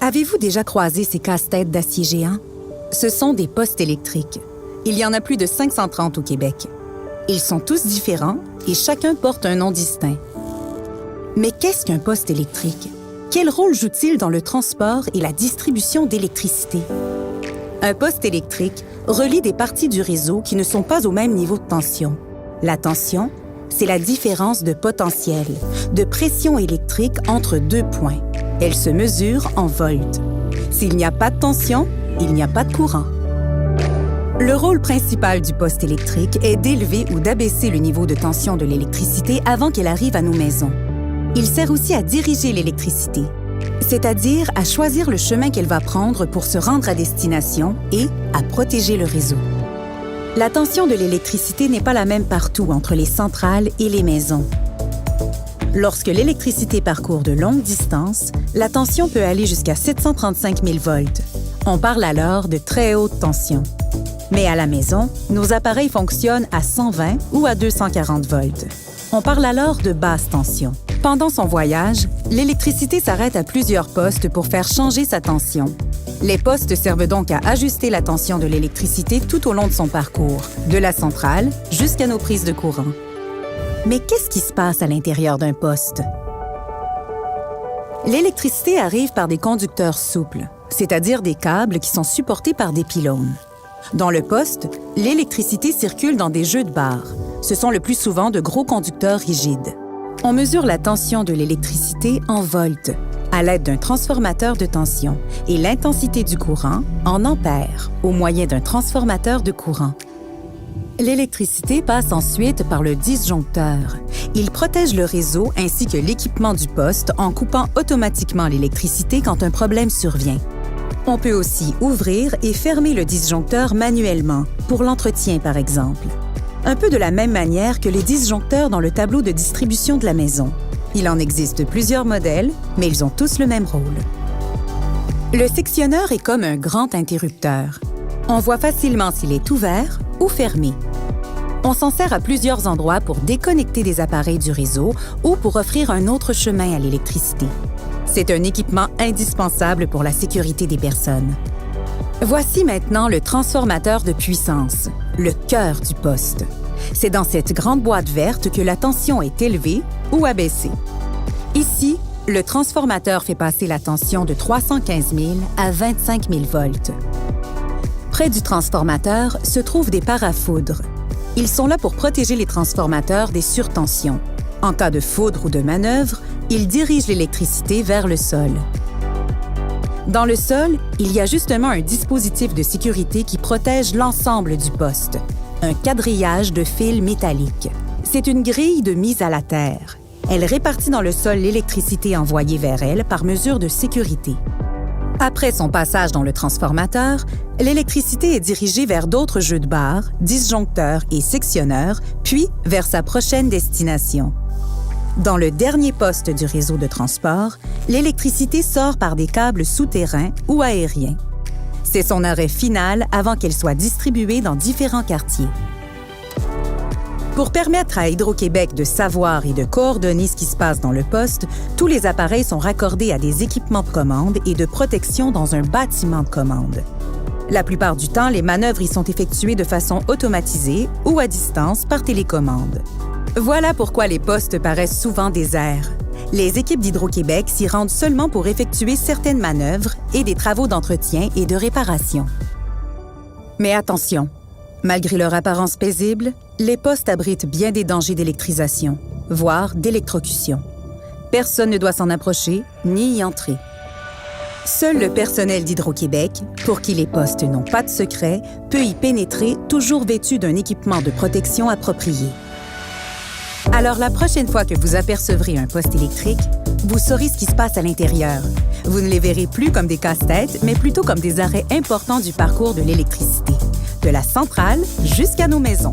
Avez-vous déjà croisé ces casse-têtes d'acier géants? Ce sont des postes électriques. Il y en a plus de 530 au Québec. Ils sont tous différents et chacun porte un nom distinct. Mais qu'est-ce qu'un poste électrique? Quel rôle joue-t-il dans le transport et la distribution d'électricité? Un poste électrique relie des parties du réseau qui ne sont pas au même niveau de tension. La tension, c'est la différence de potentiel, de pression électrique entre deux points. Elle se mesure en volts. S'il n'y a pas de tension, il n'y a pas de courant. Le rôle principal du poste électrique est d'élever ou d'abaisser le niveau de tension de l'électricité avant qu'elle arrive à nos maisons. Il sert aussi à diriger l'électricité, c'est-à-dire à choisir le chemin qu'elle va prendre pour se rendre à destination et à protéger le réseau. La tension de l'électricité n'est pas la même partout entre les centrales et les maisons. Lorsque l'électricité parcourt de longues distances, la tension peut aller jusqu'à 735 000 volts. On parle alors de très haute tension. Mais à la maison, nos appareils fonctionnent à 120 ou à 240 volts. On parle alors de basse tension. Pendant son voyage, l'électricité s'arrête à plusieurs postes pour faire changer sa tension. Les postes servent donc à ajuster la tension de l'électricité tout au long de son parcours, de la centrale jusqu'à nos prises de courant. Mais qu'est-ce qui se passe à l'intérieur d'un poste? L'électricité arrive par des conducteurs souples, c'est-à-dire des câbles qui sont supportés par des pylônes. Dans le poste, l'électricité circule dans des jeux de barres. Ce sont le plus souvent de gros conducteurs rigides. On mesure la tension de l'électricité en volts, à l'aide d'un transformateur de tension, et l'intensité du courant en ampères, au moyen d'un transformateur de courant. L'électricité passe ensuite par le disjoncteur. Il protège le réseau ainsi que l'équipement du poste en coupant automatiquement l'électricité quand un problème survient. On peut aussi ouvrir et fermer le disjoncteur manuellement, pour l'entretien par exemple. Un peu de la même manière que les disjoncteurs dans le tableau de distribution de la maison. Il en existe plusieurs modèles, mais ils ont tous le même rôle. Le sectionneur est comme un grand interrupteur. On voit facilement s'il est ouvert ou fermé. On s'en sert à plusieurs endroits pour déconnecter des appareils du réseau ou pour offrir un autre chemin à l'électricité. C'est un équipement indispensable pour la sécurité des personnes. Voici maintenant le transformateur de puissance, le cœur du poste. C'est dans cette grande boîte verte que la tension est élevée ou abaissée. Ici, le transformateur fait passer la tension de 315 000 à 25 000 volts. Près du transformateur se trouvent des parafoudres. Ils sont là pour protéger les transformateurs des surtensions. En cas de foudre ou de manœuvre, ils dirigent l'électricité vers le sol. Dans le sol, il y a justement un dispositif de sécurité qui protège l'ensemble du poste, un quadrillage de fils métalliques. C'est une grille de mise à la terre. Elle répartit dans le sol l'électricité envoyée vers elle par mesure de sécurité. Après son passage dans le transformateur, l'électricité est dirigée vers d'autres jeux de barres, disjoncteurs et sectionneurs, puis vers sa prochaine destination. Dans le dernier poste du réseau de transport, l'électricité sort par des câbles souterrains ou aériens. C'est son arrêt final avant qu'elle soit distribuée dans différents quartiers. Pour permettre à Hydro-Québec de savoir et de coordonner ce qui se passe dans le poste, tous les appareils sont raccordés à des équipements de commande et de protection dans un bâtiment de commande. La plupart du temps, les manœuvres y sont effectuées de façon automatisée ou à distance par télécommande. Voilà pourquoi les postes paraissent souvent déserts. Les équipes d'Hydro-Québec s'y rendent seulement pour effectuer certaines manœuvres et des travaux d'entretien et de réparation. Mais attention, malgré leur apparence paisible, les postes abritent bien des dangers d'électrisation, voire d'électrocution. Personne ne doit s'en approcher ni y entrer. Seul le personnel d'Hydro-Québec, pour qui les postes n'ont pas de secret, peut y pénétrer toujours vêtu d'un équipement de protection approprié. Alors, la prochaine fois que vous apercevrez un poste électrique, vous saurez ce qui se passe à l'intérieur. Vous ne les verrez plus comme des casse-têtes, mais plutôt comme des arrêts importants du parcours de l'électricité, de la centrale jusqu'à nos maisons.